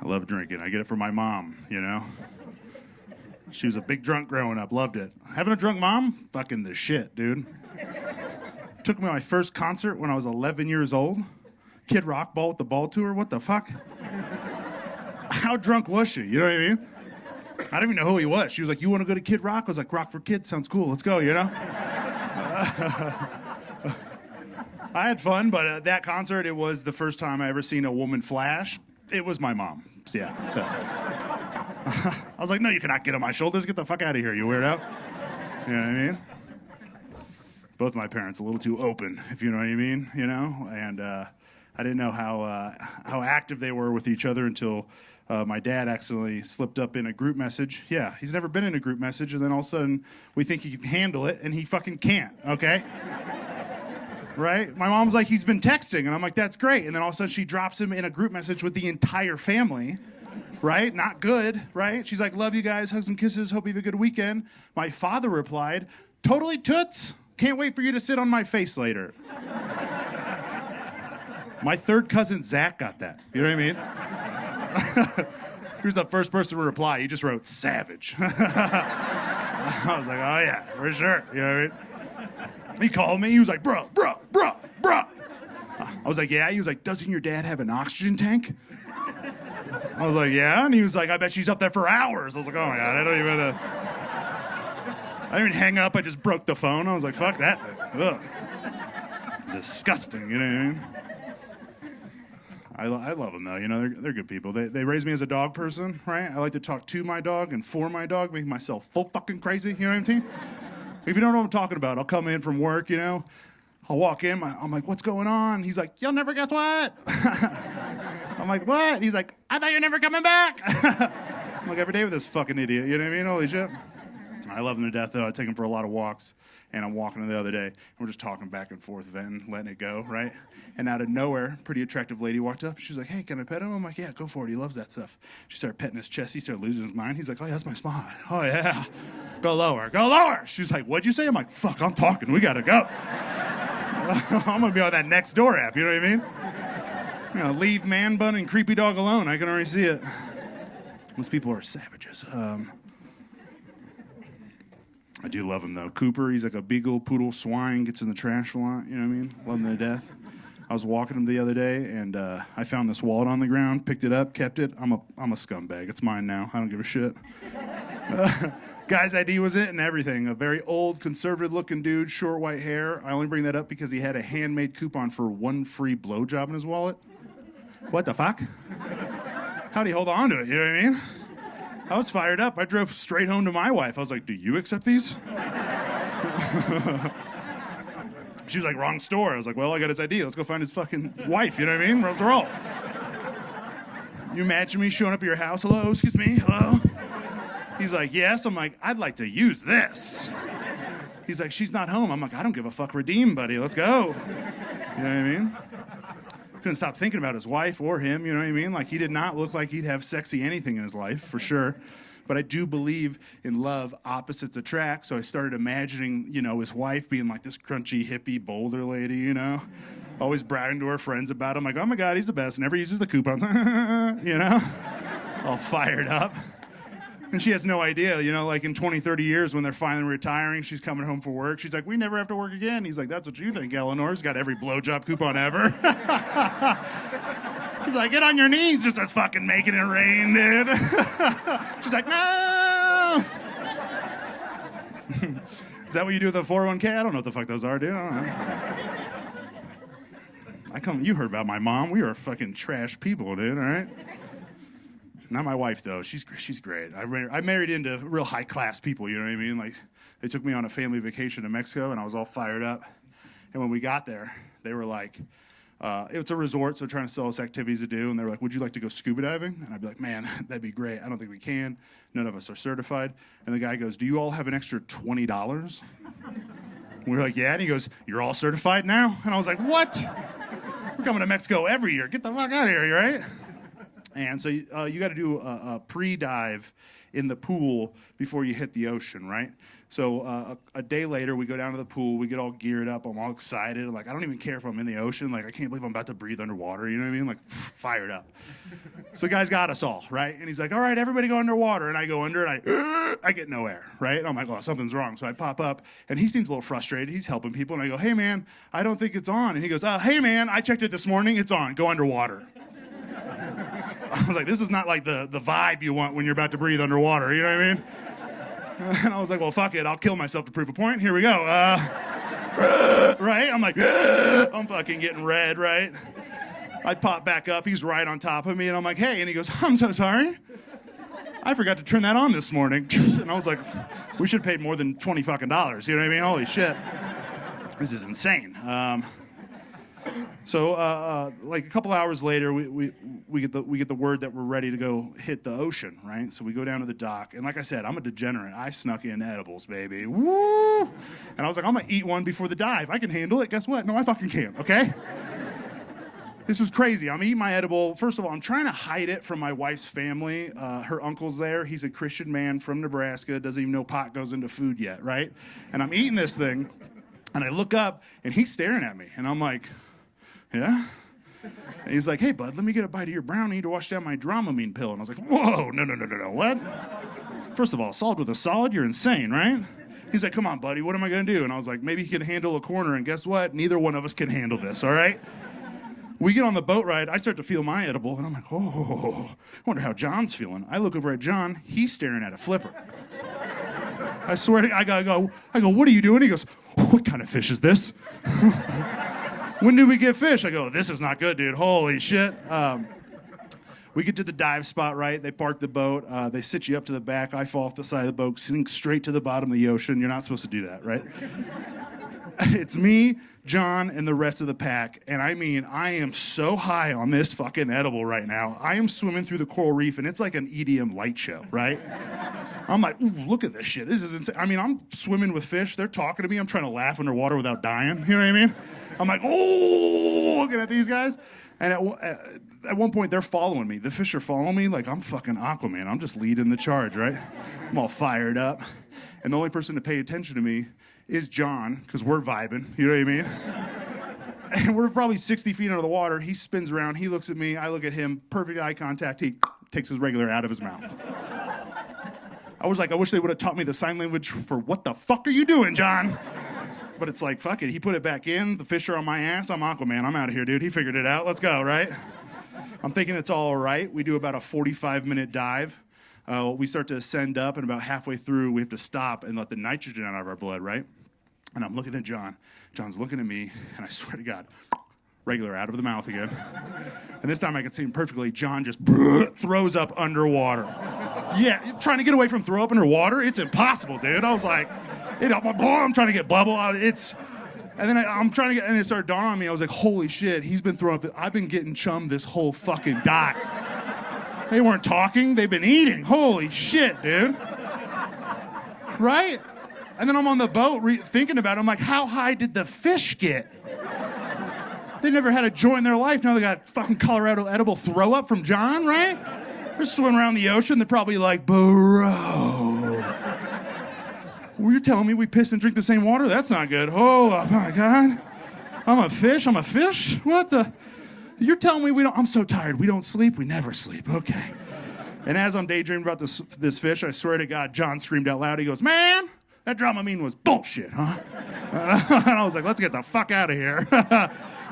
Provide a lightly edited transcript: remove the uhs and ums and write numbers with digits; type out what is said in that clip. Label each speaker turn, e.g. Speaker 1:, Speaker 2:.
Speaker 1: I love drinking. I get it from my mom, you know? She was a big drunk growing up, loved it. Having a drunk mom? Fucking the shit, dude. Took me to my first concert when I was 11 years old. Kid Rock Ball with the Ball Tour, what the fuck? How drunk was she, you know what I mean? I didn't even know who he was. She was like, you want to go to Kid Rock? I was like, Rock for Kids sounds cool, let's go, you know? I had fun, but at that concert, it was the first time I ever seen a woman flash. It was my mom, yeah, so. I was like, no, you cannot get on my shoulders. Get the fuck out of here, you weirdo. You know what I mean? Both my parents a little too open, if you know what I mean, you know? And I didn't know how active they were with each other until my dad accidentally slipped up in a group message. Yeah, he's never been in a group message, and then all of a sudden we think he can handle it, and he fucking can't, okay? Right? My mom's like, he's been texting, and I'm like, that's great. And then all of a sudden she drops him in a group message with the entire family. Right? Not good, right? She's like, love you guys, hugs and kisses, hope you have a good weekend. My father replied, totally toots. Can't wait for you to sit on my face later. My third cousin, Zach, got that. You know what I mean? He was the first person to reply. He just wrote, savage. I was like, oh yeah, for sure. You know what I mean? He called me. He was like, bro. I was like, yeah. He was like, doesn't your dad have an oxygen tank? I was like, yeah, and he was like, I bet she's up there for hours. I was like, oh my God, I didn't even hang up, I just broke the phone. I was like, fuck that thing. Ugh. Disgusting, you know what I mean? I love them though, you know, they're good people. They raised me as a dog person, right? I like to talk to my dog and for my dog, make myself full fucking crazy, you know what I'm saying? If you don't know what I'm talking about, I'll come in from work, you know, I'll walk in, I'm like, what's going on? He's like, you'll never guess what? I'm like, what? He's like, I thought you're never coming back. I'm like, every day with this fucking idiot, you know what I mean? Holy shit. I love him to death, though. I take him for a lot of walks, and I'm walking him the other day, and we're just talking back and forth, venting, letting it go, right? And out of nowhere, pretty attractive lady walked up. She's like, hey, can I pet him? I'm like, yeah, go for it. He loves that stuff. She started petting his chest. He started losing his mind. He's like, oh, yeah, that's my spot. Oh, yeah. Go lower. Go lower. She's like, what'd you say? I'm like, fuck, I'm talking. We got to go. I'm going to be on that next door app, you know what I mean? You know, leave man bun and creepy dog alone. I can already see it. Those people are savages. I do love him, though. Cooper, he's like a beagle, poodle, swine, gets in the trash a lot, you know what I mean? Love him to death. I was walking him the other day, and I found this wallet on the ground, picked it up, kept it. I'm a scumbag. It's mine now. I don't give a shit. Guy's ID was in it and everything. A very old, conservative-looking dude, short white hair. I only bring that up because he had a handmade coupon for one free blowjob in his wallet. What the fuck? How'd he hold on to it, you know what I mean? I was fired up. I drove straight home to my wife. I was like, do you accept these? She was like, wrong store. I was like, well, I got his ID. Let's go find his fucking wife, you know what I mean? Let's roll. You imagine me showing up at your house? Hello, excuse me, hello? He's like, yes. I'm like, I'd like to use this. He's like, she's not home. I'm like, I don't give a fuck. Redeem, buddy. Let's go. You know what I mean? Couldn't stop thinking about his wife or him, you know what I mean? Like, he did not look like he'd have sexy anything in his life, for sure. But I do believe in love, opposites attract, so I started imagining, you know, his wife being like this crunchy, hippie, boulder lady, you know? Always bragging to her friends about him, like, oh my God, he's the best, never uses the coupons, you know? All fired up. And she has no idea, you know, like in 20, 30 years when they're finally retiring, she's coming home from work. She's like, we never have to work again. He's like, that's what you think, Eleanor's got every blowjob coupon ever. He's like, get on your knees. Just starts fucking making it rain, dude. She's like, no. Is that what you do with a 401k? I don't know what the fuck those are, dude. I don't know. You heard about my mom. We are fucking trash people, dude, all right? Not my wife, though. She's great. I married into real high-class people, you know what I mean? Like, they took me on a family vacation to Mexico, and I was all fired up. And when we got there, they were like, it's a resort, so they're trying to sell us activities to do. And they were like, would you like to go scuba diving? And I'd be like, man, that'd be great. I don't think we can. None of us are certified. And the guy goes, do you all have an extra $20? We were like, yeah. And he goes, you're all certified now? And I was like, what? We're coming to Mexico every year. Get the fuck out of here, right? And so you got to do a pre-dive in the pool before you hit the ocean, right? So a day later, we go down to the pool. We get all geared up. I'm all excited. Like, I don't even care if I'm in the ocean. Like, I can't believe I'm about to breathe underwater. You know what I mean? Like, fired up. So the guy's got us all, right? And he's like, all right, everybody go underwater. And I go under, and I get no air, right? And I'm like, oh, something's wrong. So I pop up, and he seems a little frustrated. He's helping people. And I go, hey, man, I don't think it's on. And he goes, hey, man, I checked it this morning. It's on. Go underwater. I was like, this is not like the vibe you want when you're about to breathe underwater. You know what I mean? And I was like, well, fuck it. I'll kill myself to prove a point. Here we go. Right? I'm like, I'm fucking getting red, right? I pop back up. He's right on top of me. And I'm like, hey. And he goes, I'm so sorry. I forgot to turn that on this morning. And I was like, we should have paid more than $20 fucking. You know what I mean? Holy shit. This is insane. So like a couple hours later, we get the word that we're ready to go hit the ocean, right? So we go down to the dock, and like I said, I'm a degenerate. I snuck in edibles, baby. Woo! And I was like, I'm gonna eat one before the dive. I can handle it. Guess what? No, I fucking can't. Okay. This was crazy. I'm eating my edible. First of all, I'm trying to hide it from my wife's family. Her uncle's there. He's a Christian man from Nebraska. Doesn't even know pot goes into food yet, right? And I'm eating this thing, and I look up, and he's staring at me, and I'm like, yeah? And he's like, hey, bud, let me get a bite of your brownie to wash down my Dramamine pill. And I was like, whoa, no, what? First of all, solid with a solid, you're insane, right? He's like, come on, buddy, what am I going to do? And I was like, maybe he can handle a corner, and guess what? Neither one of us can handle this, all right? We get on the boat ride, I start to feel my edible, and I'm like, oh, I wonder how John's feeling. I look over at John, he's staring at a flipper. I swear to God, I go, what are you doing? He goes, what kind of fish is this? When do we get fish? I go, this is not good, dude. Holy shit. We get to the dive spot, right? They park the boat. They sit you up to the back. I fall off the side of the boat, sink straight to the bottom of the ocean. You're not supposed to do that, right? It's me, John, and the rest of the pack. And I mean, I am so high on this fucking edible right now. I am swimming through the coral reef, and it's like an EDM light show, right? I'm like, ooh, look at this shit. This is insane. I mean, I'm swimming with fish. They're talking to me. I'm trying to laugh underwater without dying. You know what I mean? I'm like, oh, looking at these guys. And at one point, they're following me. The fish are following me like I'm fucking Aquaman. I'm just leading the charge, right? I'm all fired up. And the only person to pay attention to me is John, because we're vibing. You know what I mean? And we're probably 60 feet under the water. He spins around. He looks at me. I look at him. Perfect eye contact. He takes his regular out of his mouth. I was like, I wish they would have taught me the sign language for what the fuck are you doing, John? But it's like, fuck it. He put it back in. The fish are on my ass. I'm Aquaman. I'm out of here, dude. He figured it out. Let's go, right? I'm thinking it's all right. We do about a 45-minute dive. We start to ascend up, and about halfway through, we have to stop and let the nitrogen out of our blood, right? And I'm looking at John. John's looking at me, and I swear to God, regular out of the mouth again. And this time I can see him perfectly. John just throws up underwater. Yeah, trying to get away from throw up underwater? It's impossible, dude. I was like, I'm trying to get bubble. And then I'm trying to get, and it started dawning on me. I was like, holy shit, he's been throwing up. I've been getting chummed this whole fucking dive. They weren't talking, they've been eating. Holy shit, dude. Right? And then I'm on the boat thinking about it. I'm like, how high did the fish get? They never had a joint in their life. Now they got fucking Colorado edible throw up from John, right? They're swimming around the ocean. They're probably like, bro. Were you telling me we piss and drink the same water? That's not good. Oh my God. I'm a fish? What the? You're telling me we don't, I'm so tired. We don't sleep? We never sleep. Okay. And as I'm daydreaming about this fish, I swear to God, John screamed out loud. He goes, man, that Dramamine was bullshit, huh? And I was like, let's get the fuck out of here.